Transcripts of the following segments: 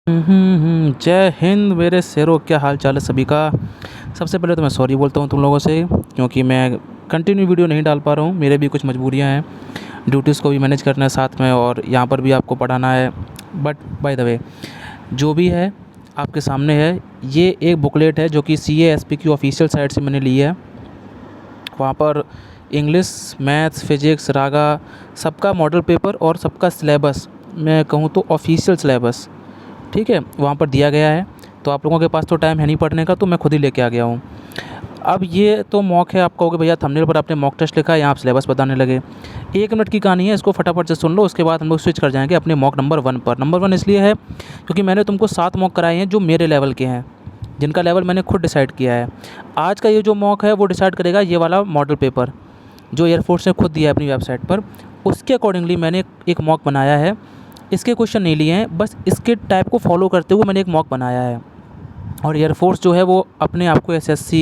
जय हिंद मेरे शेरों, क्या हाल चाल है सभी का। सबसे पहले तो मैं सॉरी बोलता हूँ तुम लोगों से, क्योंकि मैं कंटिन्यू वीडियो नहीं डाल पा रहा हूँ। मेरे भी कुछ मजबूरियाँ हैं, ड्यूटीज़ को भी मैनेज करना है साथ में, और यहाँ पर भी आपको पढ़ाना है। बट बाय द वे, जो भी है आपके सामने है। ये एक बुकलेट है जो कि CASP की ऑफिशियल साइट से मैंने ली है। वहाँ पर इंग्लिश, मैथ्स, फिजिक्स, रागा, सबका मॉडल पेपर और सबका सिलेबस, मैं कहूँ तो ऑफिशियल सिलेबस, ठीक है, वहाँ पर दिया गया है। तो आप लोगों के पास तो टाइम है नहीं पढ़ने का, तो मैं खुद ही लेके आ गया हूँ। अब ये तो मॉक है। आप कहोगे भैया थंबनेल पर आपने मॉक टेस्ट लिखा है, यहाँ आप सिलेबस बताने लगे। 1 मिनट की कहानी है, इसको फटाफट से सुन लो। उसके बाद हम लोग स्विच कर जाएंगे अपने मॉक नंबर 1 पर। नंबर 1 इसलिए है क्योंकि मैंने तुमको 7 मॉक कराए हैं जो मेरे लेवल के हैं, जिनका लेवल मैंने खुद डिसाइड किया है। आज का ये जो मॉक है वो डिसाइड करेगा ये वाला मॉडल पेपर जो एयरफोर्स ने खुद दिया है अपनी वेबसाइट पर। उसके अकॉर्डिंगली मैंने एक मॉक बनाया है। इसके क्वेश्चन नहीं लिए हैं, बस इसके टाइप को फॉलो करते हुए मैंने एक मॉक बनाया है। और एयरफोर्स जो है वो अपने आप को SSC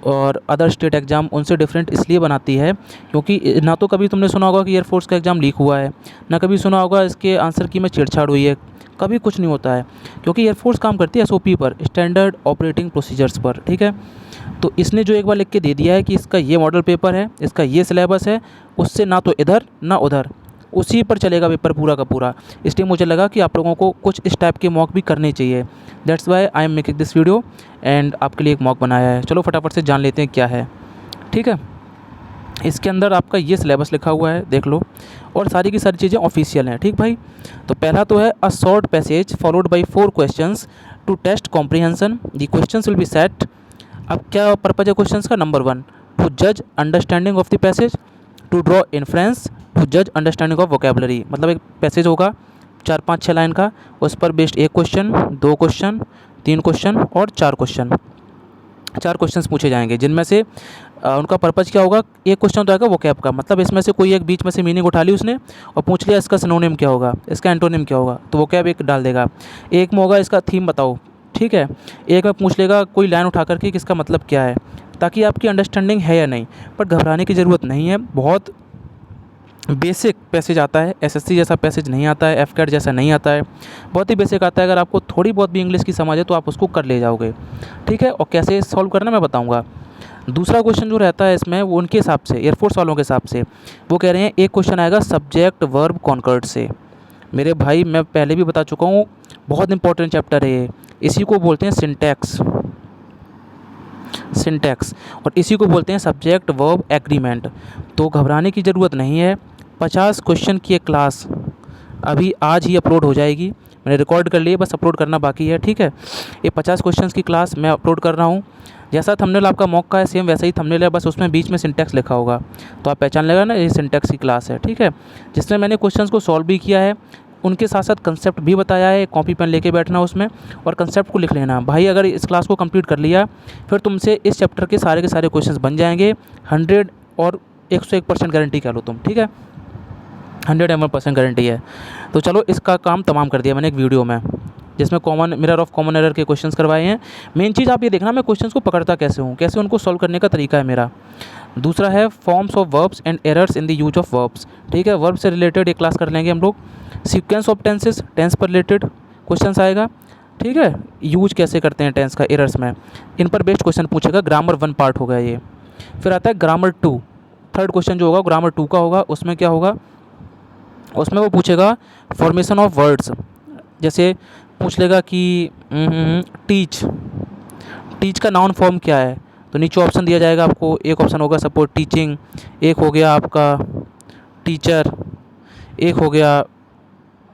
और अदर स्टेट एग्ज़ाम उनसे डिफरेंट इसलिए बनाती है क्योंकि ना तो कभी तुमने सुना होगा कि एयरफोर्स का एग्ज़ाम लीक हुआ है, ना कभी सुना होगा इसके आंसर की में छेड़छाड़ हुई है। कभी कुछ नहीं होता है, क्योंकि एयरफोर्स काम करती है SOP पर, स्टैंडर्ड ऑपरेटिंग प्रोसीजर्स पर, ठीक है। तो इसने जो एक बार लिख के दे दिया है कि इसका ये मॉडल पेपर है, इसका ये सिलेबस है, उससे ना तो इधर ना उधर, उसी पर चलेगा पेपर पूरा का पूरा। इसलिए मुझे लगा कि आप लोगों को कुछ इस टाइप के मॉक भी करने चाहिए। That's why I am making this video and आपके लिए एक मॉक बनाया है। चलो फटाफट से जान लेते हैं क्या है, ठीक है। इसके अंदर आपका ये सिलेबस लिखा हुआ है, देख लो, और सारी की सारी चीज़ें ऑफिशियल हैं, ठीक भाई। तो पहला तो है a short passage followed by 4 questions to test comprehension, the questions will be set. अब क्या पर्पज है क्वेश्चंस का? नंबर 1, टू जज understanding of the passage, to draw inference, to जज अंडरस्टैंडिंग ऑफ वोकेबलरी। मतलब एक पैसेज होगा 4-5-6 लाइन का, उस पर बेस्ड 1 क्वेश्चन, 2 क्वेश्चन, 3 क्वेश्चन और 4 क्वेश्चन, 4 क्वेश्चंस पूछे जाएंगे, जिनमें से उनका पर्पज़ क्या होगा। एक क्वेश्चन तो आएगा वोकैब का, मतलब इसमें से कोई एक बीच में से मीनिंग उठा ली उसने और पूछ लिया इसका सिनोनिम क्या होगा, इसका एंटोनिम क्या होगा, तो वोकैब एक डाल देगा। एक में होगा इसका थीम बताओ, ठीक है। एक में पूछ लेगा कोई लाइन उठा करके कि इसका मतलब क्या है, ताकि आपकी अंडरस्टैंडिंग है या नहीं। पर घबराने की ज़रूरत नहीं है, बहुत बेसिक पैसेज आता है। SSC जैसा पैसेज नहीं आता है, FCAT जैसा नहीं आता है, बहुत ही बेसिक आता है। अगर आपको थोड़ी बहुत भी इंग्लिश की समझ है तो आप उसको कर ले जाओगे, ठीक है। और कैसे सॉल्व करना मैं बताऊंगा। दूसरा क्वेश्चन जो रहता है इसमें, वो उनके हिसाब से, एयरफोर्स वालों के हिसाब से, वो कह रहे हैं एक क्वेश्चन आएगा सब्जेक्ट वर्ब कॉन्कर्ड से। मेरे भाई मैं पहले भी बता चुका हूँ, बहुत इंपॉर्टेंट चैप्टर है ये। इसी को बोलते हैं सिंटैक्स, सिंटैक्स, और इसी को बोलते हैं सब्जेक्ट वर्ब एग्रीमेंट। तो घबराने की ज़रूरत नहीं है। 50 क्वेश्चन की एक क्लास अभी आज ही अपलोड हो जाएगी। मैंने रिकॉर्ड कर लिए, बस अपलोड करना बाकी है, ठीक है। ये 50 क्वेश्चंस की क्लास मैं अपलोड कर रहा हूँ। जैसा थंबनेल आपका मॉक का है सेम वैसा ही थंबनेल है, बस उसमें बीच में सिंटैक्स लिखा होगा, तो आप पहचान लेगा ना ये सिंटैक्स की क्लास है, ठीक है। जिसमें मैंने क्वेश्चंस को सॉल्व भी किया है, उनके साथ साथ कंसेप्ट भी बताया है। कॉपी पेन लेके बैठना उसमें और कंसेप्ट को लिख लेना भाई। अगर इस क्लास को कंप्लीट कर लिया, फिर तुमसे इस चैप्टर के सारे क्वेश्चंस बन जाएंगे 100 और 101% गारंटी कह लो तुम, ठीक है। 101% गारंटी है। तो चलो इसका काम तमाम कर दिया मैंने एक वीडियो में, जिसमें common mirror of common error के क्वेश्चंस करवाए हैं। मेन चीज़ आप ये देखना मैं क्वेश्चंस को पकड़ता कैसे हूँ, कैसे उनको सॉल्व करने का तरीका है मेरा। दूसरा है forms of verbs and errors in the use of verbs, ठीक है। वर्ब से रिलेटेड एक क्लास कर लेंगे हम लोग। सीक्वेंस ऑफ टेंसेस, टेंस पर रिलेटेड क्वेश्चन आएगा, ठीक है। यूज कैसे करते हैं टेंस का एरर्स में, इन पर बेस्ड क्वेश्चन पूछेगा। ग्रामर 1 पार्ट हो गया ये। फिर आता है ग्रामर 2, थर्ड क्वेश्चन जो होगा ग्रामर 2 का होगा। उसमें क्या होगा, उसमें वो पूछेगा फॉर्मेशन ऑफ वर्ड्स। जैसे पूछ लेगा कि टीच, टीच का नाउन फॉर्म क्या है, तो नीचे ऑप्शन दिया जाएगा आपको। एक ऑप्शन होगा सपोज टीचिंग, एक हो गया आपका टीचर, एक हो गया,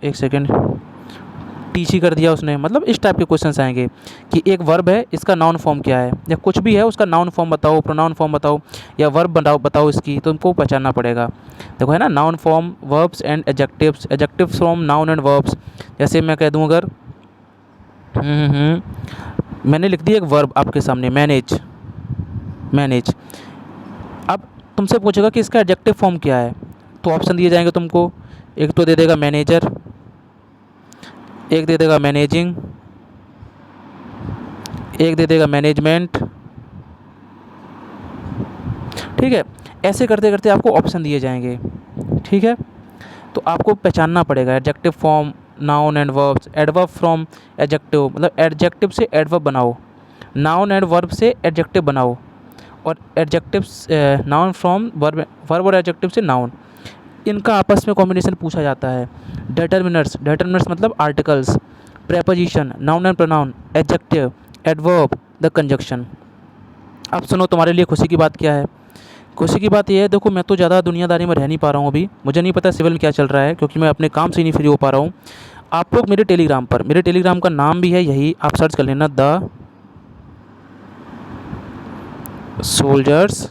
एक सेकेंड, टीच ही कर दिया उसने। मतलब इस टाइप के क्वेश्चंस आएंगे कि एक वर्ब है, इसका नाउन फॉर्म क्या है, या कुछ भी है उसका नाउन फॉर्म बताओ, प्रोनाउन फॉर्म बताओ, या वर्ब बताओ इसकी, तो उनको पहचानना पड़ेगा। देखो है ना, noun form, verbs and adjectives, adjectives from noun and verbs. जैसे मैं कह दूँ अगर मैंने लिख दिया एक वर्ब आपके सामने, मैनेज, मैनेज। अब तुमसे पूछेगा कि इसका एडजेक्टिव फॉर्म क्या है, तो ऑप्शन दिए जाएंगे तुमको। एक तो दे देगा मैनेजर, एक दे देगा मैनेजिंग, एक दे देगा मैनेजमेंट, ठीक है। ऐसे करते करते आपको ऑप्शन दिए जाएंगे, ठीक है। तो आपको पहचानना पड़ेगा adjective form, noun and verbs, adverb from adjective, मतलब एडजेक्टिव से एडवर्ब बनाओ, नाउन एंड वर्ब से एडजेक्टिव बनाओ, और adjective noun from verb, verb और एडजेक्टिव से नाउन, इनका आपस में कॉम्बिनेशन पूछा जाता है। डिटर्मिनर्स, डिटर्मिनर्स मतलब articles, preposition, noun and pronoun, adjective, adverb, the conjunction. अब सुनो तुम्हारे लिए खुशी की बात क्या है। खुशी की बात यह है, देखो मैं तो ज़्यादा दुनियादारी में रह नहीं पा रहा हूँ अभी, मुझे नहीं पता सिविल में क्या चल रहा है, क्योंकि मैं अपने काम से ही नहीं फ्री हो पा रहा हूँ। आप लोग मेरे टेलीग्राम पर, मेरे टेलीग्राम का नाम भी है यही, आप सर्च कर लेना, द सोल्जर्स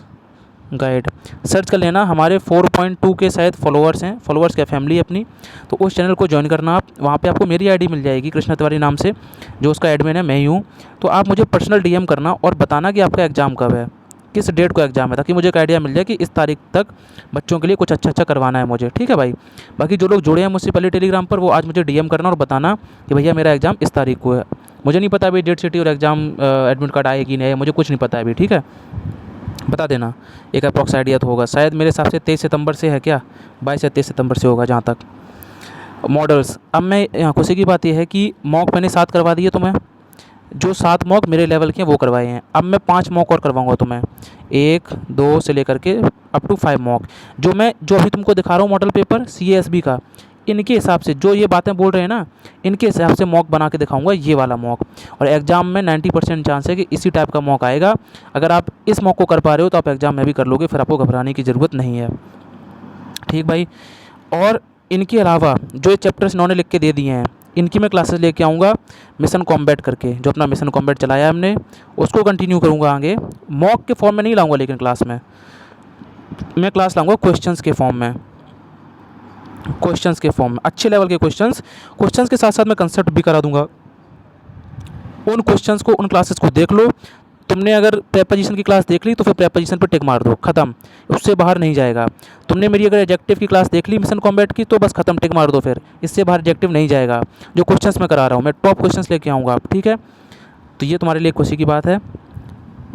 गाइड, सर्च कर लेना। हमारे 4.2 के शायद फॉलोअर्स हैं, फॉलोअर्स क्या, फैमिली है अपनी। तो उस चैनल को ज्वाइन करना आप, वहाँ पे आपको मेरी आईडी मिल जाएगी कृष्णा तिवारी नाम से, जो उसका एडमिन है मैं ही हूँ। तो आप मुझे पर्सनल डीएम करना और बताना कि आपका एग्ज़ाम कब है, किस डेट को एग्ज़ाम है, ताकि मुझे एक आइडिया मिल जाए कि इस तारीख तक बच्चों के लिए कुछ अच्छा अच्छा करवाना है मुझे, ठीक है भाई। बाकी जो लोग जुड़े हैं मुझसे पहले टेलीग्राम पर, वो आज मुझे डीएम करना और बताना कि भैया मेरा एग्ज़ाम इस तारीख को है। मुझे नहीं पता अभी डेट शीट और एग्ज़ाम एडमिट कार्ड आए कि नहीं आए, मुझे कुछ नहीं पता अभी, ठीक है। बता देना, एक अप्रॉक्स आइडिया तो होगा, शायद मेरे हिसाब से 23 सितंबर से है क्या, 22 या 23 सितंबर से होगा जहाँ तक। मॉडल्स, अब मैं यहाँ खुशी की बात यह है कि मॉक मैंने 7 करवा दिए तुम्हें, जो 7 मॉक मेरे लेवल के हैं वो करवाए हैं। अब मैं 5 मॉक और करवाऊँगा तुम्हें, 1 2 से लेकर के अप टू 5 मॉक, जो अभी तुमको दिखा रहा हूँ मॉडल पेपर CASB का, इनके हिसाब से जो ये बातें बोल रहे हैं ना, इनके हिसाब से मॉक बना के दिखाऊंगा, ये वाला मॉक। और एग्ज़ाम में 90% चांस है कि इसी टाइप का मॉक आएगा। अगर आप इस मॉक को कर पा रहे हो तो आप एग्ज़ाम में भी कर लोगे, फिर आपको घबराने की ज़रूरत नहीं है, ठीक भाई। और इनके अलावा जो ये चैप्टर्स इन्होंने लिख के दे दिए हैं, इनकी मैं क्लासेस लेके आऊँगा मिशन कॉम्बैट करके, जो अपना मिशन कॉम्बैट चलाया हमने उसको कंटिन्यू करूँगा आगे। मॉक के फॉर्म में नहीं लाऊँगा, लेकिन क्लास में मैं क्लास लाऊँगा क्वेश्चंस के फॉर्म में, क्वेश्चंस के फॉर्म में, अच्छे लेवल के क्वेश्चंस के साथ साथ मैं कंसेप्ट भी करा दूंगा। उन क्वेश्चंस को, उन क्लासेस को देख लो। तुमने अगर प्रेपोजिशन की क्लास देख ली तो फिर प्रेपोजिशन पर टिक मार दो, खत्म, उससे बाहर नहीं जाएगा। तुमने मेरी अगर एडजेक्टिव की क्लास देख ली मिशन कॉम्बैट की, तो बस खत्म, टिक मार दो, फिर इससे बाहर एडजेक्टिव नहीं जाएगा। जो क्वेश्चंस मैं करा रहा हूँ, मैं टॉप क्वेश्चंस लेके आऊँगा, ठीक है। तो ये तुम्हारे लिए खुशी की बात है।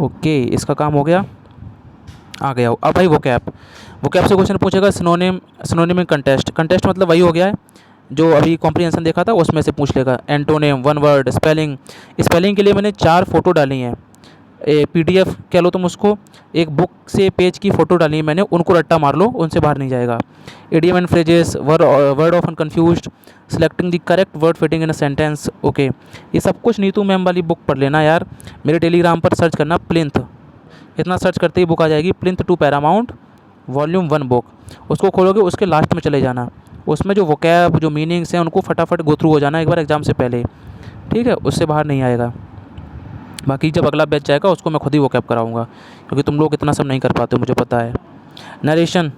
ओके, इसका काम हो गया, आ गया। अब भाई वो कैप से क्वेश्चन पूछेगा, सिनोनिम, सिनोनिम कंटेस्ट, कंटेस्ट मतलब वही हो गया है जो अभी कॉम्प्रिहेंशन देखा था, उसमें से पूछ लेगा। Antonym, one word, spelling, spelling के लिए मैंने 4 फ़ोटो डाली हैं, PDF कह लो तुम उसको, एक बुक से पेज की फ़ोटो डाली है मैंने, उनको रट्टा मार लो, उनसे बाहर नहीं जाएगा। Idiom and phrases, word often confused, selecting the correct word fitting in a sentence, okay. ये सब कुछ नीतू मैम वाली बुक पढ़ लेना यार, मेरे टेलीग्राम पर सर्च करना प्लिंथ, इतना सर्च करते ही बुक आ जाएगी, plinth to paramount volume 1 book. उसको खोलोगे, उसके लास्ट में चले जाना, उसमें जो वोकैब, जो मीनिंग्स हैं, उनको फटाफट गो थ्रू हो जाना एक बार एग्ज़ाम से पहले, ठीक है, उससे बाहर नहीं आएगा। बाकी जब अगला बैच जाएगा उसको मैं खुद ही वोकैब कराऊंगा, क्योंकि तुम लोग इतना सब नहीं कर पाते, मुझे पता है। नरेशन,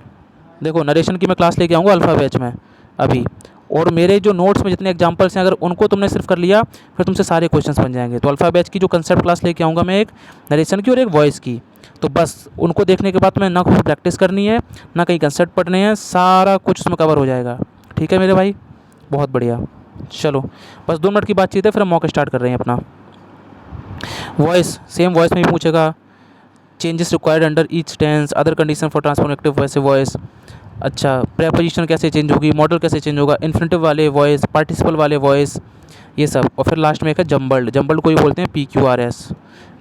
देखो नरेशन की मैं क्लास लेके आऊँगा अल्फ़ा बैच में अभी, और मेरे जो नोट्स में जितने एग्जांपल्स हैं, अगर उनको तुमने सिर्फ कर लिया, फिर तुमसे सारे क्वेश्चंस बन जाएंगे। तो अल्फ़ा बैच की जो कंसेप्ट क्लास लेके आऊँगा मैं, एक नरेशन की और एक वॉइस की, तो बस उनको देखने के बाद मैं ना कुछ प्रैक्टिस करनी है, ना कहीं कंसेप्ट पढ़ने हैं, सारा कुछ उसमें कवर हो जाएगा, ठीक है मेरे भाई, बहुत बढ़िया। चलो बस 2 मिनट की बातचीत है, फिर हम मॉक स्टार्ट कर रहे हैं अपना। वॉइस, सेम वॉइस में भी पूछेगा, changes required under each tense, other condition for transformative वैसे वॉइस, अच्छा प्रेपोजिशन कैसे चेंज होगी, मॉडल कैसे चेंज होगा, इन्फिनिटिव वाले वॉइस, पार्टिसिपल वाले वॉइस, ये सब। और फिर लास्ट में एक है जम्बल्ड, जम्बल्ड को ही बोलते हैं PQRS,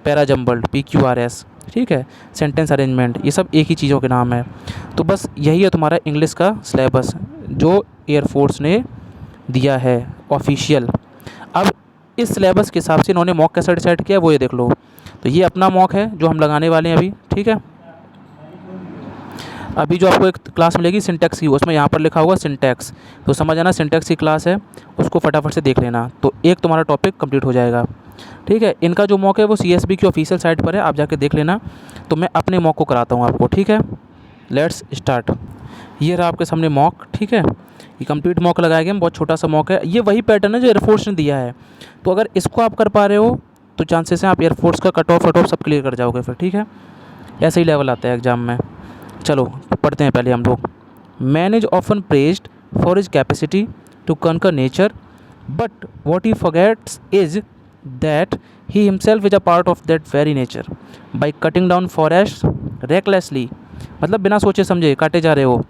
पैरा जम्बल्ड, PQRS, ठीक है। सेंटेंस अरेंजमेंट, ये सब एक ही चीज़ों के नाम है। तो बस यही है तुम्हारा इंग्लिश का सिलेबस जो एयरफोर्स ने दिया है ऑफिशियल। अब इस सिलेबस के हिसाब से इन्होंने मॉक कैसा डिसाइड किया वो ये देख लो। तो ये अपना मॉक है जो हम लगाने वाले हैं अभी, ठीक है। अभी जो आपको एक क्लास मिलेगी सिंटैक्स की, उसमें यहाँ पर लिखा होगा सिंटैक्स, तो समझ आना सिंटैक्स की क्लास है, उसको फटाफट से देख लेना, तो एक तुम्हारा टॉपिक कंप्लीट हो जाएगा, ठीक है। इनका जो मॉक है वो CSB की ऑफिशियल साइट पर है, आप जाके देख लेना। तो मैं अपने मॉक को कराता हूँ आपको, ठीक है। Let's start. ये रहा आपके सामने मॉक, ठीक है। ये कंप्लीट मॉक लगाया गया, बहुत छोटा सा मॉक है, ये वही पैटर्न है जो एयरफोर्स ने दिया है। तो अगर इसको आप कर पा रहे हो तो चांसेस हैं आप एयरफोर्स का कट ऑफ सब क्लियर कर जाओगे फिर, ठीक है। ऐसा ही लेवल आता है एग्ज़ाम में। चलो पढ़ते हैं पहले हम लोग। Man is often praised for his capacity to conquer nature, but what he forgets is that he himself is a part of that very nature. By cutting down forest recklessly, मतलब बिना सोचे समझे काटे जा रहे हो,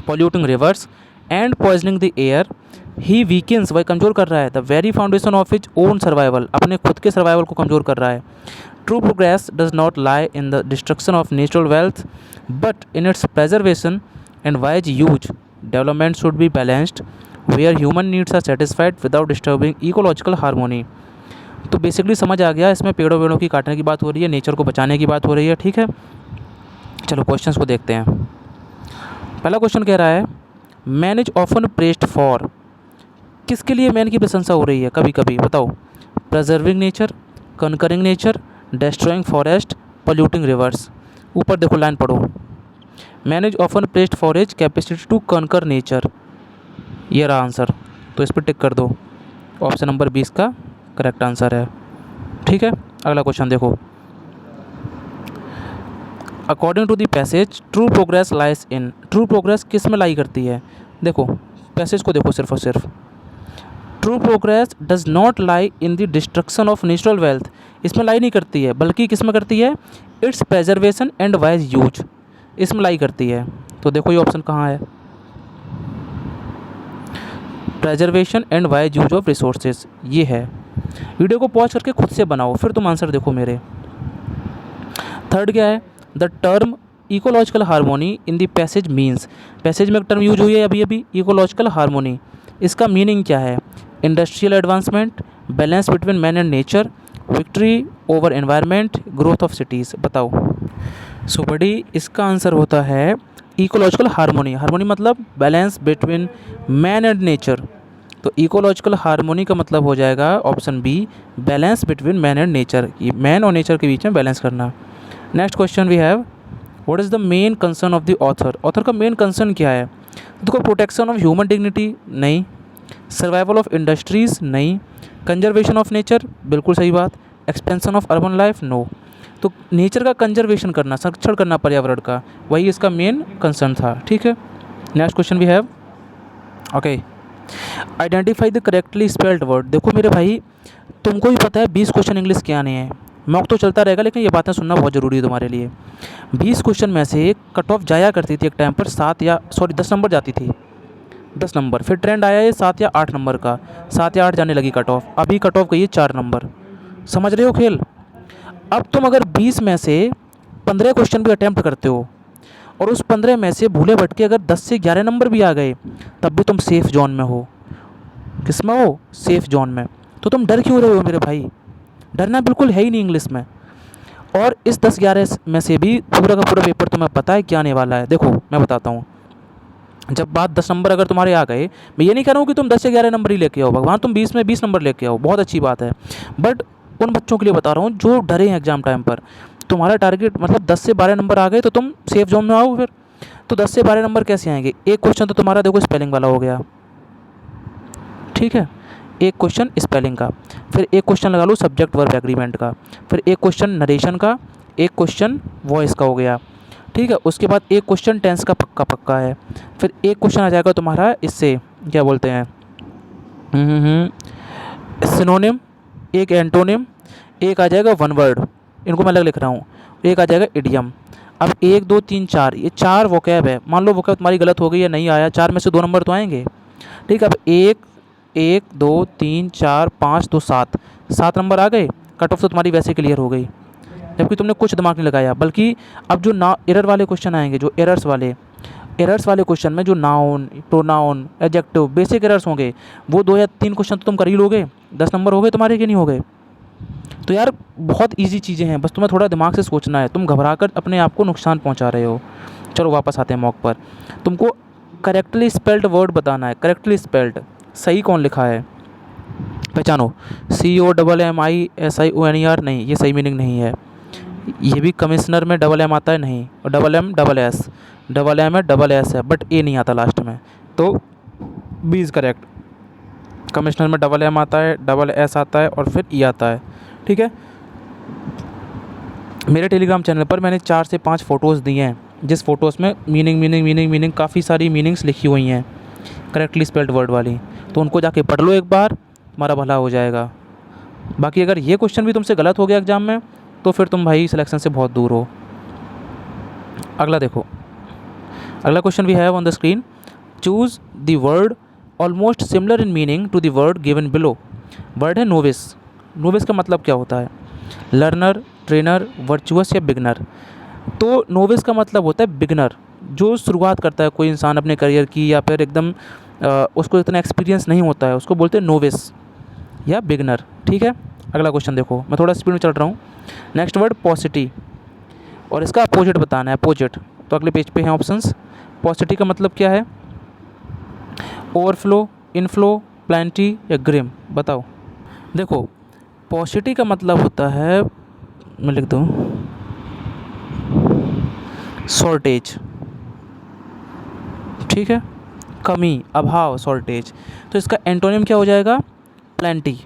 polluting rivers and poisoning the air, he weakens, वह कमज़ोर कर रहा है, the very foundation of his own survival, अपने खुद के सर्वाइवल को कमज़ोर कर रहा है। True progress does not lie in the destruction of natural wealth but in its preservation and wise use. Development should be balanced where human needs are satisfied without disturbing ecological harmony. तो basically समझ आ गया, इसमें पेड़ों वेड़ों की काटने की बात हो रही है, नेचर को बचाने की बात हो रही है, ठीक है। चलो क्वेश्चंस को देखते हैं। पहला क्वेश्चन कह रहा है man is often praised for, किसके लिए मैन की प्रशंसा हो रही है कभी कभी, बताओ। Preserving nature, conquering nature, destroying forest, polluting rivers. ऊपर देखो लाइन पढ़ो, man is often praised for his capacity to conquer nature, ये रहा आंसर, तो इस पर टिक कर दो। ऑप्शन नंबर 20 का करेक्ट आंसर है, ठीक है। अगला क्वेश्चन देखो, according to the passage true progress lies in, true progress किस में लाई करती है, देखो पैसेज को देखो सिर्फ और सिर्फ। True progress does not lie in the destruction of natural wealth, इसमें लाई नहीं करती है, बल्कि किस में करती है, it's preservation and wise use, इसमें लाई करती है। तो देखो ये ऑप्शन कहाँ है, preservation and wise use of resources, ये है। वीडियो को पॉज करके खुद से बनाओ, फिर तुम आंसर देखो मेरे। थर्ड क्या है, the term ecological harmony in the passage means, passage में एक टर्म यूज हुई है अभी अभी, इकोलॉजिकल हार्मोनी, इसका मीनिंग क्या है, industrial advancement, balance between man and nature, victory over environment, growth of cities, बताओ। सो बड़ी इसका आंसर होता है इकोलॉजिकल हार्मोनी, हार्मोनी मतलब balance between man and nature, तो इकोलॉजिकल हार्मोनी का मतलब हो जाएगा option B, balance between man and nature, man और नेचर के बीच में बैलेंस करना। Next question we have, what is the main concern of the author, author का मेन कंसर्न क्या है, देखो प्रोटेक्शन ऑफ ह्यूमन डिग्निटी नहीं, सर्वाइवल ऑफ इंडस्ट्रीज़ नहीं, कंजर्वेशन ऑफ नेचर बिल्कुल सही बात, expansion of urban life no. तो नेचर का कंजर्वेशन करना, संरक्षण करना पर्यावरण का, वही इसका मेन कंसर्न था, ठीक है। Next question we have, okay, identify the correctly spelled word, देखो मेरे भाई तुमको भी पता है 20 क्वेश्चन इंग्लिश के आने हैं, मॉक तो चलता रहेगा लेकिन ये बातें सुनना बहुत ज़रूरी है तुम्हारे लिए। 20 क्वेश्चन में से कट ऑफ जाया करती थी एक टाइम पर 10 नंबर जाती थी, 10 नंबर, फिर ट्रेंड आया ये 7 या 8 नंबर का, 7 या 8 जाने लगी कट ऑफ, अभी कट ऑफ गई है 4 नंबर, समझ रहे हो खेल। अब तुम अगर 20 में से 15 क्वेश्चन भी अटैम्प्ट करते हो और उस 15 में से भूले भटके अगर 10 से 11 नंबर भी आ गए, तब भी तुम सेफ़ जोन में हो, किस में हो, सेफ़ जोन में। तो तुम डर क्यों रहे हो मेरे भाई, डरना बिल्कुल है ही नहीं इंग्लिश में। और इस 10-11 में से भी पूरा का पूरा पेपर तुम्हें पता है क्या आने वाला है, देखो मैं बताता हूँ। जब बात 10 नंबर अगर तुम्हारे आ गए, मैं ये नहीं कह रहा हूँ कि तुम 10 से 11 नंबर ही लेके आओ, भगवान तुम 20 में 20 नंबर लेके आओ, बहुत अच्छी बात है, बट उन बच्चों के लिए बता रहा हूँ जो डरे हैं एग्जाम टाइम पर, तुम्हारा टारगेट मतलब 10 से 12 नंबर आ गए तो तुम सेफ जोन में आओ। फिर तो 10 से 12 नंबर कैसे आएंगे, एक क्वेश्चन तो तुम्हारा देखो स्पेलिंग वाला हो गया, ठीक है, एक क्वेश्चन स्पेलिंग का, फिर एक क्वेश्चन लगा लो सब्जेक्ट वर्ब एग्रीमेंट का, फिर एक क्वेश्चन नरेशन का, एक क्वेश्चन वॉइस का हो गया, ठीक है। उसके बाद एक क्वेश्चन टेंस का पक्का पक्का है, फिर एक क्वेश्चन आ जाएगा तुम्हारा इससे क्या बोलते हैं सिनोनिम, एक एंटोनिम, एक आ जाएगा वन वर्ड, इनको मैं अलग लिख रहा हूँ, एक आ जाएगा इडियम। अब 1 2 3 4 ये 4 वोकैब है, मान लो वोकैब तुम्हारी गलत हो गई या नहीं आया, 4 में से 2 नंबर तो आएंगे, ठीक है। अब 1 2 3 4 5 तो 7 नंबर आ गए, कट ऑफ तो तुम्हारी वैसे क्लियर हो गई, जबकि तुमने कुछ दिमाग नहीं लगाया। बल्कि अब जो ना एरर वाले क्वेश्चन आएंगे, जो एरर्स वाले क्वेश्चन में जो noun, pronoun, adjective, basic errors होंगे, वो 2 या 3 क्वेश्चन तो तुम कर ही लोगे, 10 नंबर हो गए तुम्हारे कि नहीं हो गए। तो यार बहुत इजी चीज़ें हैं, बस तुम्हें थोड़ा दिमाग से सोचना है, तुम घबरा कर अपने आप को नुकसान पहुंचा रहे हो। चलो वापस आते हैं मॉक पर, तुमको करेक्टली स्पेल्ड वर्ड बताना है, करेक्टली स्पेल्ड सही कौन लिखा है पहचानो, COMMISIONER नहीं, ये सही मीनिंग नहीं है। ये भी कमिश्नर में डबल एम आता है नहीं, और डबल एम डबल एस है, बट ए नहीं आता लास्ट में, तो बी इज़ करेक्ट। कमिश्नर में डबल एम आता है, डबल एस आता है और फिर ई आता है, ठीक है। मेरे टेलीग्राम चैनल पर मैंने 4 से 5 फ़ोटोज़ दिए हैं, जिस फ़ोटोज़ में मीनिंग काफ़ी सारी मीनिंग्स लिखी हुई हैं करेक्टली स्पेल्ड वर्ड वाली, तो उनको जाके पढ़ लो एक बार, तुम्हारा भला हो जाएगा। बाकी अगर ये क्वेश्चन भी तुमसे गलत हो गया एग्ज़ाम में, तो फिर तुम भाई सिलेक्शन से बहुत दूर हो। अगला देखो, अगला क्वेश्चन भी है on the screen, choose the word almost similar in meaning to the word given below. Word है नोविस। नोविस का मतलब क्या होता है? लर्नर, ट्रेनर, वर्चुअस या बिगनर। तो नोविस का मतलब होता है बिगनर, जो शुरुआत करता है कोई इंसान अपने करियर की, या फिर एकदम उसको इतना एक्सपीरियंस नहीं होता है, उसको बोलते हैं नोविस या बिगनर। ठीक है, अगला क्वेश्चन देखो, मैं थोड़ा स्पीड में चल रहा हूँ। नेक्स्ट वर्ड पॉसिटी, और इसका अपोजिट बताना है, अपोजिट। तो अगले पेज पे हैं ऑप्शंस। पॉसिटी का मतलब क्या है? ओवरफ्लो, इनफ्लो, प्लेंटी या ग्रिम, बताओ। देखो, पॉसिटी का मतलब होता है, मैं लिख दूँ, शॉर्टेज। ठीक है, कमी, अभाव, शॉर्टेज। तो इसका एंटोनिम क्या हो जाएगा? प्लेंटी।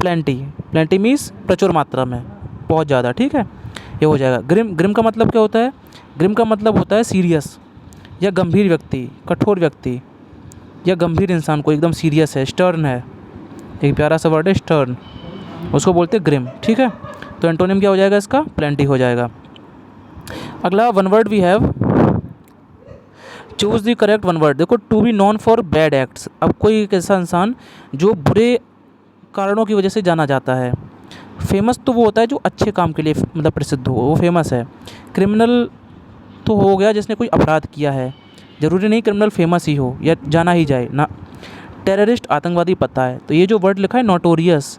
प्लेंटी, प्लेंटी मीन्स प्रचुर मात्रा में, बहुत ज़्यादा। ठीक है, ये हो जाएगा। ग्रिम, ग्रिम का मतलब क्या होता है? ग्रिम का मतलब होता है सीरियस या गंभीर व्यक्ति, कठोर व्यक्ति या गंभीर इंसान, को एकदम सीरियस है, स्टर्न है। एक प्यारा सा वर्ड है स्टर्न, उसको बोलते हैं ग्रिम। ठीक है, तो एंटोनिम क्या हो जाएगा इसका? प्लेंटी हो जाएगा। अगला one word we have, choose the correct one word. देखो, to be known for bad acts. अब कोई एक ऐसा इंसान जो बुरे कारणों की वजह से जाना जाता है। फेमस तो वो होता है जो अच्छे काम के लिए मतलब प्रसिद्ध हो, वो फेमस है। क्रिमिनल तो हो गया जिसने कोई अपराध किया है, ज़रूरी नहीं क्रिमिनल फेमस ही हो या जाना ही जाए ना। टेररिस्ट, आतंकवादी पता है। तो ये जो वर्ड लिखा है नोटोरियस,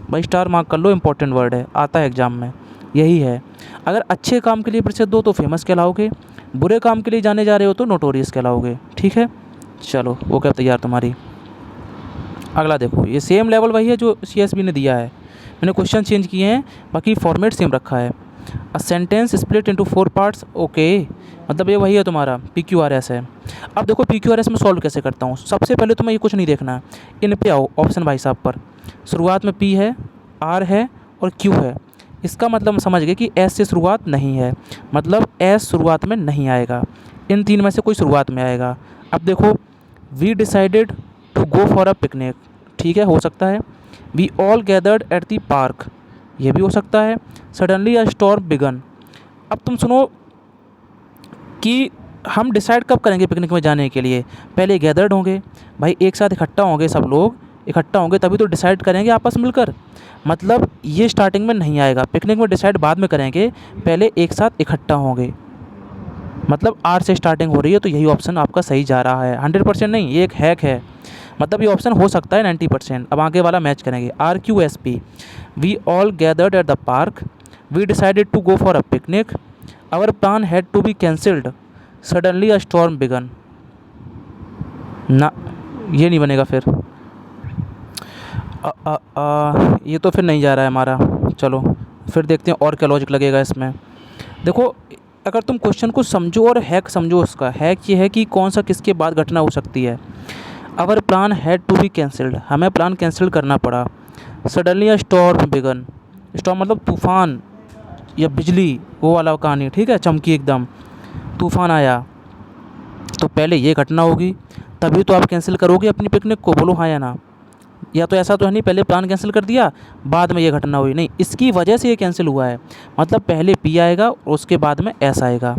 भाई स्टार मार्क कर लो, इंपॉर्टेंट वर्ड है, आता है एग्जाम में, यही है। अगर अच्छे काम के लिए प्रसिद्ध हो तो फेमस कहलाओगे, बुरे काम के लिए जाने जा रहे हो तो नोटोरियस कहलाओगे। ठीक है, चलो वो क्या तैयार तुम्हारी। अगला देखो, ये सेम लेवल वही है जो CSB ने दिया है, मैंने क्वेश्चन चेंज किए हैं, बाकी फॉर्मेट सेम रखा है। A sentence split into 4 parts, okay, मतलब ये वही है तुम्हारा PQRS है। अब देखो PQRS में सॉल्व कैसे करता हूँ। सबसे पहले तुम्हें ये कुछ नहीं देखना, इन पे आओ ऑप्शन भाई साहब पर। शुरुआत में P है, R है और Q है। इसका मतलब समझ गए कि S से शुरुआत नहीं है, मतलब S शुरुआत में नहीं आएगा, इन तीन में से कोई शुरुआत में आएगा। अब देखो, we decided to go for a picnic, ठीक है, हो सकता है। We all gathered at the park, ये भी हो सकता है। Suddenly a storm began. अब तुम सुनो कि हम डिसाइड कब करेंगे पिकनिक में जाने के लिए? पहले गैदर्ड होंगे, भाई एक साथ इकट्ठा होंगे, सब लोग इकट्ठा होंगे तभी तो डिसाइड करेंगे आपस मिलकर। मतलब ये स्टार्टिंग में नहीं आएगा, पिकनिक में डिसाइड बाद में करेंगे, पहले एक साथ इकट्ठा होंगे। मतलब R से स्टार्टिंग हो रही है, तो यही ऑप्शन आपका सही जा रहा है। 100% नहीं, ये एक हैक है, मतलब ये ऑप्शन हो सकता है 90%। अब आगे वाला मैच करेंगे। RQSP, we all gathered at the park, we decided to go for a picnic, our plan had to be cancelled, suddenly a storm began. ना, ये नहीं बनेगा फिर। ये तो फिर नहीं जा रहा है हमारा। चलो फिर देखते हैं और क्या लॉजिक लगेगा इसमें। देखो, अगर तुम क्वेश्चन को समझो और हैक समझो, उसका हैक ये है कि कौन सा किसके बाद घटना हो सकती है। Our plan had to be cancelled, हमें प्लान कैंसिल करना पड़ा। Suddenly a storm began, storm मतलब तूफ़ान या बिजली, वो वाला कहानी, ठीक है, चमकी एकदम, तूफ़ान आया, तो पहले ये घटना होगी, तभी तो आप कैंसिल करोगे अपनी पिकनिक को, बोलो हाँ या ना। या तो ऐसा तो है नहीं पहले प्लान कैंसिल कर दिया बाद में ये घटना हुई, नहीं, इसकी वजह से ये कैंसिल हुआ है। मतलब पहले P आएगा और उसके बाद में S आएगा।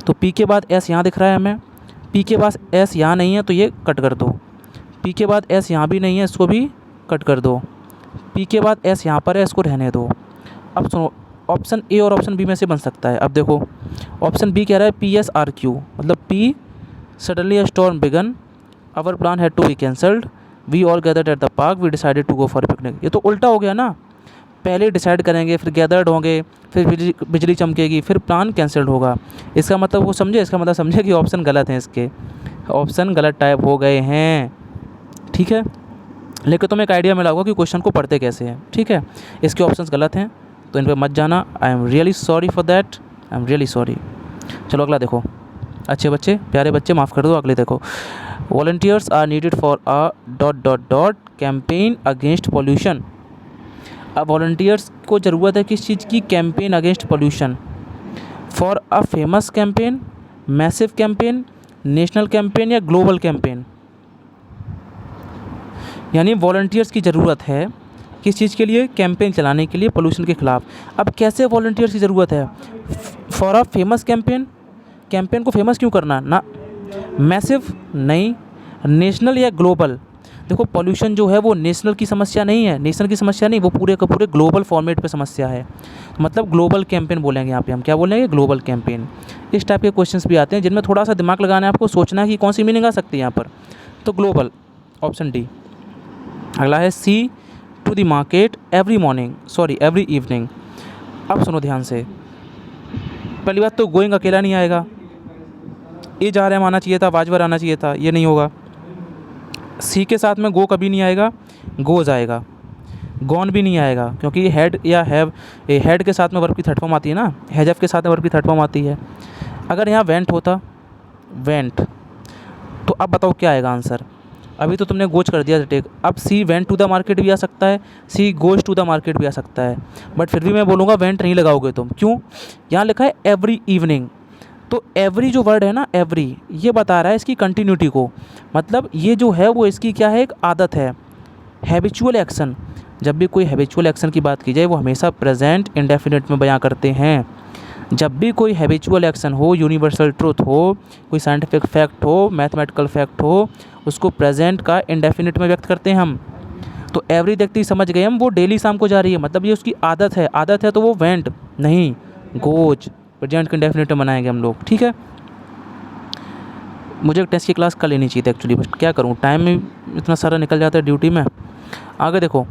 तो P के बाद S यहाँ दिख रहा है हमें, P के बाद S यहाँ नहीं है तो ये कट कर दो, P के बाद S यहाँ भी नहीं है, इसको भी कट कर दो, P के बाद S यहाँ पर है, इसको रहने दो। अब सुनो, ऑप्शन A और ऑप्शन B में से बन सकता है। अब देखो, ऑप्शन B कह रहा है PSRQ, मतलब P suddenly a storm began, our plan had to be cancelled, we all gathered at the park, we decided to go for picnic. ये तो उल्टा हो गया ना, पहले डिसाइड करेंगे, फिर गैदर्ड होंगे, फिर बिजली चमकेगी, फिर प्लान कैंसिल्ड होगा। इसका मतलब वो समझे, इसका मतलब समझे कि ऑप्शन गलत हैं, इसके ऑप्शन गलत टाइप हो गए हैं। ठीक है, लेकिन तुम्हें एक आइडिया मिला होगा कि क्वेश्चन को पढ़ते कैसे हैं। ठीक है, इसके ऑप्शंस गलत हैं तो इन पर मत जाना। I am really sorry for that, I am really sorry. चलो अगला देखो, अच्छे बच्चे, प्यारे बच्चे, माफ़ कर दो, अगले देखो। Volunteers are needed for a dot dot dot campaign against pollution. अब वॉलंटियर्स को ज़रूरत है किस चीज़ की? Campaign against pollution. For a famous campaign, massive campaign, national campaign या ग्लोबल कैंपेन। यानी वॉलंटियर्स की ज़रूरत है किस चीज़ के लिए? कैंपेन चलाने के लिए पोल्यूशन के ख़िलाफ़। अब कैसे वॉलंटियर्स की ज़रूरत है? For a famous campaign, campaign को फेमस क्यों करना ना। मैसिव नहीं, नेशनल या ग्लोबल। देखो पॉल्यूशन जो है वो नेशनल की समस्या नहीं है, नेशनल की समस्या नहीं, वो पूरे का पूरे ग्लोबल फॉर्मेट पे समस्या है। मतलब ग्लोबल कैंपेन बोलेंगे यहाँ पे हम, क्या बोलेंगे, ग्लोबल कैंपेन। इस टाइप के क्वेश्चंस भी आते हैं जिनमें थोड़ा सा दिमाग लगाना है आपको, सोचना है कि कौन सी मीनिंग आ सकती है यहाँ पर। तो ग्लोबल, ऑप्शन डी। अगला है C, to the market every morning, sorry every evening. अब सुनो ध्यान से, पहली बात तो गोइंग अकेला नहीं आएगा, ए जा रहे में आना चाहिए था, वाजवर आना चाहिए था, ये नहीं होगा। सी के साथ में गो कभी नहीं आएगा, गोज आएगा। गॉन भी नहीं आएगा क्योंकि हेड या हैव, हेड के साथ में वर्ब की थर्ड फॉर्म आती है ना, हैजव के साथ में वर्ब की थर्ड फॉर्म आती है। अगर यहाँ वेंट होता, वेंट, तो अब बताओ क्या आएगा आंसर। अभी तो तुमने गोज कर दिया टेक, अब she went to the market भी आ सकता है, she goes to the market भी आ सकता है, बट फिर भी मैं बोलूँगा वेंट नहीं लगाओगे तुम। क्यों, यहाँ लिखा है एवरी इवनिंग, तो एवरी जो वर्ड है ना, एवरी, ये बता रहा है इसकी कंटिन्यूटी को। मतलब ये जो है वो इसकी क्या है, एक आदत है, हैबिचुअल एक्शन। जब भी कोई हैबिचुअल एक्शन की बात की जाए वो हमेशा प्रेजेंट इंडेफिनिट में बयां करते हैं। जब भी कोई हैबिचुअल एक्शन हो, यूनिवर्सल ट्रूथ हो, कोई साइंटिफिक फैक्ट हो, मैथमेटिकल फैक्ट हो, उसको प्रेजेंट का इंडेफिनिट में व्यक्त करते हैं हम। तो एवरी देखते ही समझ गए हम वो डेली शाम को जा रही है, मतलब ये उसकी आदत है, आदत है तो वो वेंट नहीं, गोज, प्रेजेंट के इंडेफिनिट में बनाएंगे हम लोग, ठीक है। मुझे एक टेस्ट की क्लास कर लेनी चाहिए थी एक्चुअली, बट क्या करूँ, टाइम में इतना सारा निकल जाता है ड्यूटी में। आगे देखो,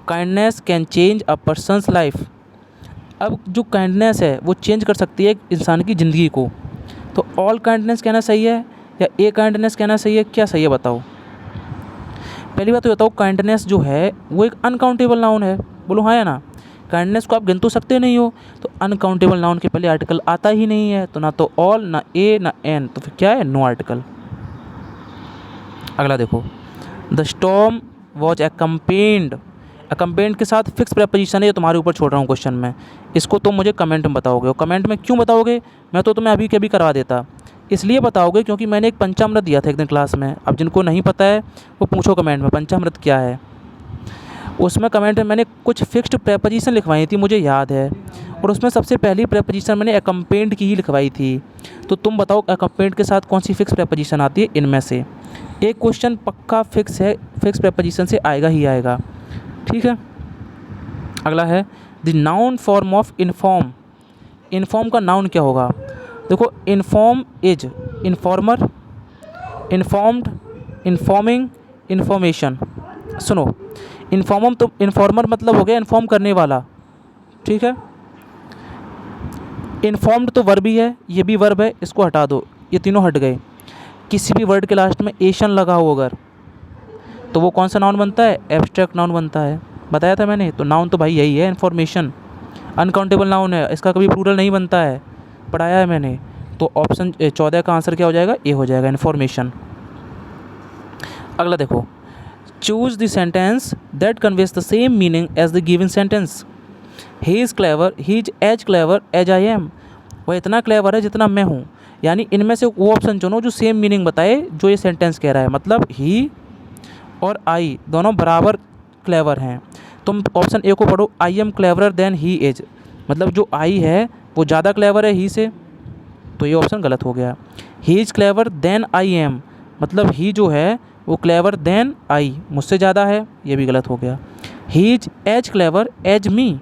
kindness can change a person's life. अब जो काइंडनेस है वो चेंज कर सकती है एक इंसान की ज़िंदगी को। तो ऑल काइंडनेस कहना सही है या ए काइंडनेस कहना सही है, क्या सही है बताओ। पहली बात तो बताओ, काइंडनेस जो है वो एक अनकाउंटेबल नाउन है, बोलो हाँ या ना। काइंडनेस को आप गिन तो सकते नहीं हो, तो अनकाउंटेबल नाउन के पहले आर्टिकल आता ही नहीं है, तो ना तो ऑल, ना ए, ना एन, तो फिर क्या है, नो आर्टिकल। अगला देखो, the storm was accompanied. Accompanied के साथ फिक्स प्रेपोजिशन है, ये तुम्हारे ऊपर छोड़ रहा हूँ क्वेश्चन में, इसको तुम मुझे कमेंट में बताओगे। और कमेंट में क्यों बताओगे, मैं तो तुम्हें अभी के अभी करवा देता। इसलिए बताओगे क्योंकि मैंने एक पंचामृत दिया था एक दिन क्लास में। अब जिनको नहीं पता है वो पूछो कमेंट में पंचामृत क्या है। उसमें कमेंट में मैंने कुछ फिक्स्ड प्रेपोजिशन लिखवाई थी, मुझे याद है, और उसमें सबसे पहली प्रेपोजिशन मैंने अकम्पेन्ड की ही लिखवाई थी। तो तुम बताओ अकम्पेन्ड के साथ कौन सी फिक्स प्रेपोजिशन आती है इनमें से। एक क्वेश्चन पक्का फिक्स है, फिक्स प्रेपोजिशन से आएगा ही आएगा, ठीक है। अगला है the noun form of inform. Inform का नाउन क्या होगा, देखो inform is informer, informed, informing, information. सुनो, इन्फॉर्मर तो इन्फॉर्मर मतलब हो गया इन्फॉर्म करने वाला, ठीक है। इन्फॉर्म्ड तो वर्ब ही है, ये भी वर्ब है, इसको हटा दो, ये तीनों हट गए। किसी भी वर्ड के लास्ट में एशन लगा हो अगर, तो वो कौन सा नाउन बनता है, एब्स्ट्रैक्ट नाउन बनता है, बताया था मैंने। तो नाउन तो भाई यही है, इन्फॉर्मेशन, अनकाउंटेबल नाउन है, इसका कभी प्लूरल नहीं बनता है, पढ़ाया है मैंने। तो ऑप्शन 14 का आंसर क्या हो जाएगा, ए हो जाएगा, इन्फॉर्मेशन। अगला देखो, choose the sentence that conveys the same meaning as the given sentence. He is clever, he is as clever as I am. वह इतना क्लेवर है जितना मैं हूँ। यानी इनमें से वो ऑप्शन चुनो जो सेम मीनिंग बताए जो ये सेंटेंस कह रहा है। मतलब ही और आई दोनों बराबर क्लेवर हैं। तुम ऑप्शन ए को पढ़ो, I am cleverer than he is, मतलब जो आई है वो ज़्यादा क्लेवर है ही से, तो ये ऑप्शन गलत हो गया। He is clever than I am, मतलब ही जो है वो क्लेवर देन आई, मुझसे ज़्यादा है, ये भी गलत हो गया। He is as clever as me,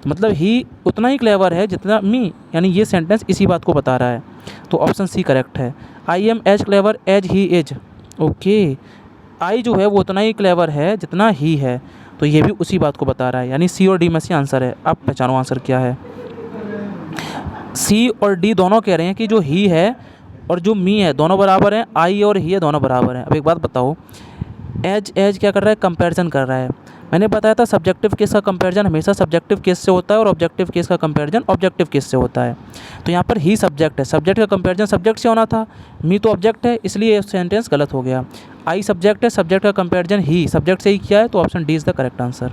मतलब ही उतना ही क्लेवर है जितना मी, यानी ये सेंटेंस इसी बात को बता रहा है। तो ऑप्शन सी करेक्ट है, I am as clever as he is. Okay, I जो है वो उतना ही क्लेवर है जितना ही है, तो ये भी उसी बात को बता रहा है, यानी सी और डी में से आंसर है। अब पहचानो आंसर क्या है। सी और डी दोनों कह रहे हैं कि जो ही है और जो मी है दोनों बराबर हैं, आई और ही है दोनों बराबर हैं। अब एक बात बताओ, एज एज क्या कर रहा है, कंपैरिजन कर रहा है। मैंने बताया था सब्जेक्टिव केस का कंपैरिजन हमेशा सब्जेक्टिव केस से होता है और ऑब्जेक्टिव केस का कंपैरिजन ऑब्जेक्टिव केस से होता है। तो यहाँ पर ही सब्जेक्ट है, सब्जेक्ट का कंपैरिजन सब्जेक्ट से होना था, मी तो ऑब्जेक्ट है, इसलिए सेंटेंस गलत हो गया। आई सब्जेक्ट है, सब्जेक्ट का कंपैरिजन ही सब्जेक्ट से ही किया है, तो option D is the correct answer.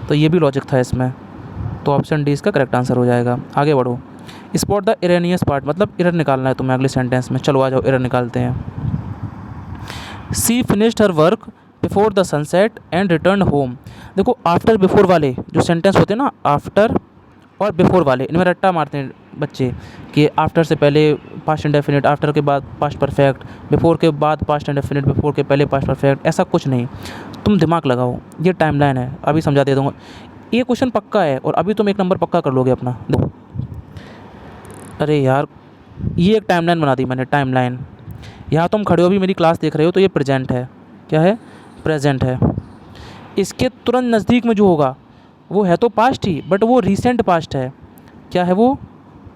तो ये भी लॉजिक था इसमें, तो ऑप्शन डी इसका करेक्ट आंसर हो जाएगा। आगे बढ़ो, स्पॉट द इरेनियस पार्ट, मतलब एरर निकालना है तुम्हें अगले सेंटेंस में। चलो आ जाओ, एरर निकालते हैं। She finished her work before the sunset and return home. देखो आफ्टर बिफोर वाले जो सेंटेंस होते हैं ना, आफ्टर और बिफोर वाले, इनमें रट्टा मारते हैं बच्चे कि आफ्टर से पहले पास्ट इंडेफिनिट, आफ्टर के बाद पास्ट परफेक्ट, बिफोर के बाद पास्ट इंडेफिनिट, बिफोर के पहले पास्ट परफेक्ट, ऐसा कुछ नहीं। तुम दिमाग लगाओ, ये टाइमलाइन है, अभी समझा दे दूँगा। ये क्वेश्चन पक्का है और अभी तुम 1 नंबर पक्का कर लोगे अपना। दो, अरे यार, ये एक टाइमलाइन बना दी मैंने, टाइमलाइन। यहाँ तुम खड़े हो भी मेरी क्लास देख रहे हो, तो ये प्रेजेंट है। क्या है? प्रेजेंट है। इसके तुरंत नज़दीक में जो होगा वो है तो पास्ट ही, बट वो रीसेंट पास्ट है। क्या है वो?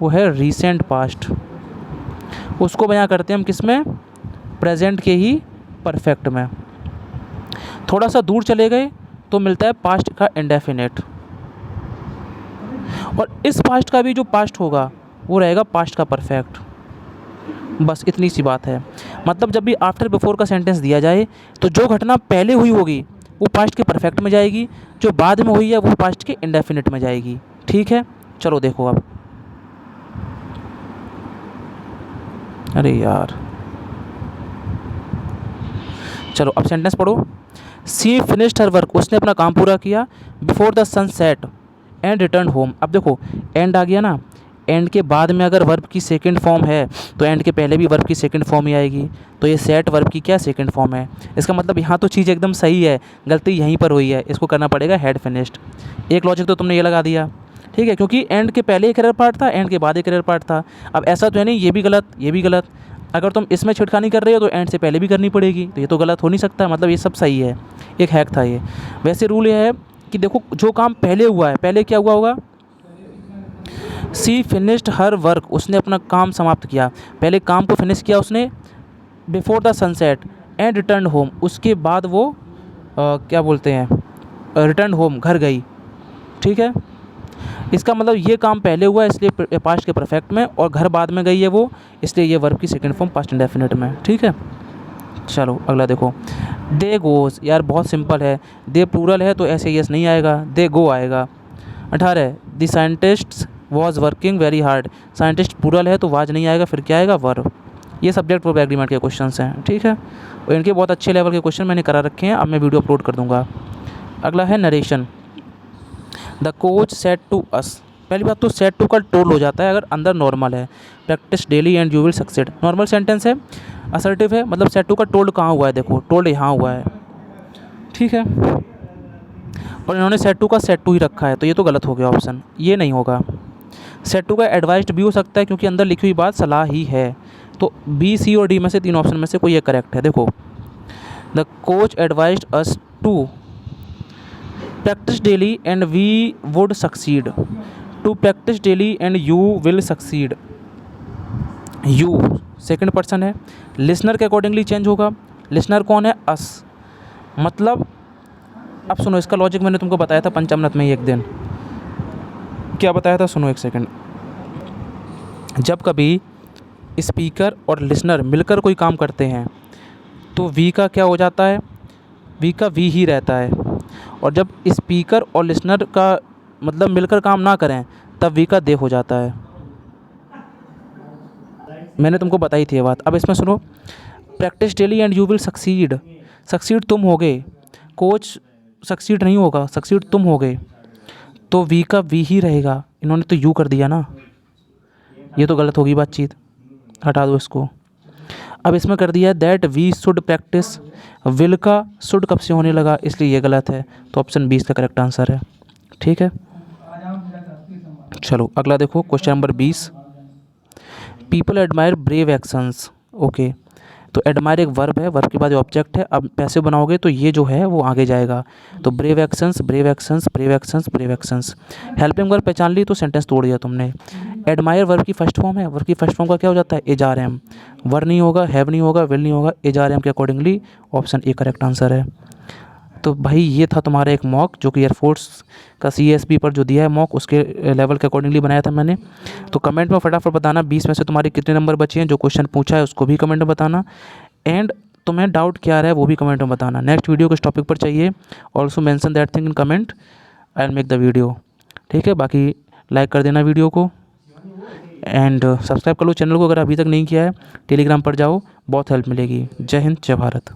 वो है रीसेंट पास्ट। उसको बयां करते हैं हम किस में? प्रेजेंट के ही परफेक्ट में। थोड़ा सा दूर चले गए तो मिलता है पास्ट का इंडेफिनिट, और इस पास्ट का भी जो पास्ट होगा वो रहेगा पास्ट का परफेक्ट। बस इतनी सी बात है। मतलब जब भी आफ्टर बिफोर का सेंटेंस दिया जाए तो जो घटना पहले हुई होगी वो पास्ट के परफेक्ट में जाएगी, जो बाद में हुई है वो पास्ट के इंडेफिनिट में जाएगी। ठीक है, चलो देखो अब। अरे यार, चलो अब सेंटेंस पढ़ो। सी फिनिश्ड हर वर्क, उसने अपना काम पूरा किया, before the sun set and return home. अब देखो एंड आ गया ना, एंड के बाद में अगर वर्ब की सेकंड फॉर्म है तो एंड के पहले भी वर्ब की सेकंड फॉर्म ही आएगी। तो ये सेट वर्ब की क्या सेकंड फॉर्म है। इसका मतलब यहाँ तो चीज़ एकदम सही है, गलती यहीं पर हुई है। इसको करना पड़ेगा हैड फिनिश्ड। एक लॉजिक तो तुमने ये लगा दिया, ठीक है, क्योंकि एंड के पहले एक एरर पार्ट था, एंड के बाद एक एरर पार्ट था। अब ऐसा तो है नहीं ये भी गलत ये भी गलत। अगर तुम इसमें छिड़खानी कर रहे हो तो एंड से पहले भी करनी पड़ेगी, तो ये तो गलत हो नहीं सकता। मतलब ये सब सही है, एक हैक था ये। वैसे रूल ये है कि देखो जो काम पहले हुआ है, पहले क्या हुआ होगा? सी फिनिश्ड हर वर्क, उसने अपना काम समाप्त किया, पहले काम को फिनिश किया उसने। Before the sunset and return home, उसके बाद वो क्या बोलते हैं, रिटर्न होम, घर गई। ठीक है, इसका मतलब ये काम पहले हुआ इसलिए पास्ट के परफेक्ट में, और घर बाद में गई है वो, इसलिए ये वर्ब की सेकंड फॉर्म पास्ट इंडेफिनिट में। ठीक है, चलो अगला देखो। दे गोज, यार बहुत सिंपल है। दे प्लूरल है तो ऐसे यस नहीं आएगा, दे गो आएगा। 18 the scientist was working very hard, scientist plural है तो वाज नहीं आएगा, फिर क्या आएगा? वर्ब। ये सब्जेक्ट वर्ब एग्रीमेंट के क्वेश्चन हैं। ठीक है, और इनके बहुत अच्छे लेवल के क्वेश्चन मैंने करा रखे हैं, अब मैं वीडियो अपलोड कर दूँगा। अगला है narration. The coach said to us, पहली बात तो सेट टू का टोल्ड हो जाता है अगर अंदर नॉर्मल है। Practice daily and you will succeed, normal sentence है, असर्टिव है, मतलब सेट टू का टोल्ड कहाँ हुआ है? देखो टोल्ड यहाँ हुआ है। ठीक है, और इन्होंने सेट टू का सेट टू ही रखा है, तो ये तो गलत हो गया ऑप्शन, ये नहीं होगा। सेट टू का एडवाइस्ड भी हो सकता है क्योंकि अंदर लिखी हुई बात सलाह ही है। तो बी, सी और डी में से 3 ऑप्शन में से कोई एक करेक्ट है। देखो, the coach advised us to practice daily and we would succeed, to practice daily and you will succeed. You second person है, लिसनर के अकॉर्डिंगली चेंज होगा। लिसनर कौन है? अस। मतलब अब सुनो, इसका लॉजिक मैंने तुमको बताया था पंचामृत में ही एक दिन। क्या बताया था? सुनो एक सेकंड। जब कभी स्पीकर और लिसनर मिलकर कोई काम करते हैं तो वी का क्या हो जाता है? वी का वी ही रहता है। और जब स्पीकर और लिसनर का मतलब मिलकर काम ना करें तब वी का दे हो जाता है। मैंने तुमको बताई थी ये बात। अब इसमें सुनो, practice daily and you will succeed, succeed तुम होगे, कोच सक्सीड नहीं होगा, सक्सीड तुम होगे, तो वी का वी ही रहेगा। इन्होंने तो यू कर दिया ना, ये तो गलत होगी बातचीत, हटा दो इसको। अब इसमें कर दिया है that we should practice, will का शुड कब से होने लगा, इसलिए ये गलत है, तो ऑप्शन 20 का करेक्ट आंसर है। ठीक है, चलो अगला देखो, question number 20। People admire brave actions. Okay, तो एडमायर एक वर्ब है, वर्ब के बाद ऑब्जेक्ट है। अब पैसिव बनाओगे तो ये जो है वो आगे जाएगा। तो brave actions, brave actions, brave actions, brave actions. Helping verb पहचान ली तो सेंटेंस तोड़ दिया तुमने। एडमायर वर्ब की फर्स्ट फॉर्म है, वर्ब की फर्स्ट फॉर्म का क्या हो जाता है? As R M. वर नहीं होगा, हैव नहीं होगा, विल नहीं होगा, एज आर एम के accordingly option A correct answer है। तो भाई ये था तुम्हारा एक मॉक जो कि एयरफोर्स का CSB पर जो दिया है मॉक, उसके लेवल के अकॉर्डिंगली बनाया था मैंने। तो कमेंट में फटाफट बताना 20 में से तुम्हारे कितने नंबर बचे हैं। जो क्वेश्चन पूछा है उसको भी कमेंट में बताना, एंड तुम्हें डाउट क्या आ रहा है वो भी कमेंट में बताना। नेक्स्ट वीडियो किस टॉपिक पर चाहिए, also mention that thing in comment, I will make the video. ठीक है, बाकी लाइक कर देना वीडियो को एंड सब्सक्राइब कर लो चैनल को अगर अभी तक नहीं किया है। टेलीग्राम पर जाओ, बहुत हेल्प मिलेगी। जय हिंद, जय भारत।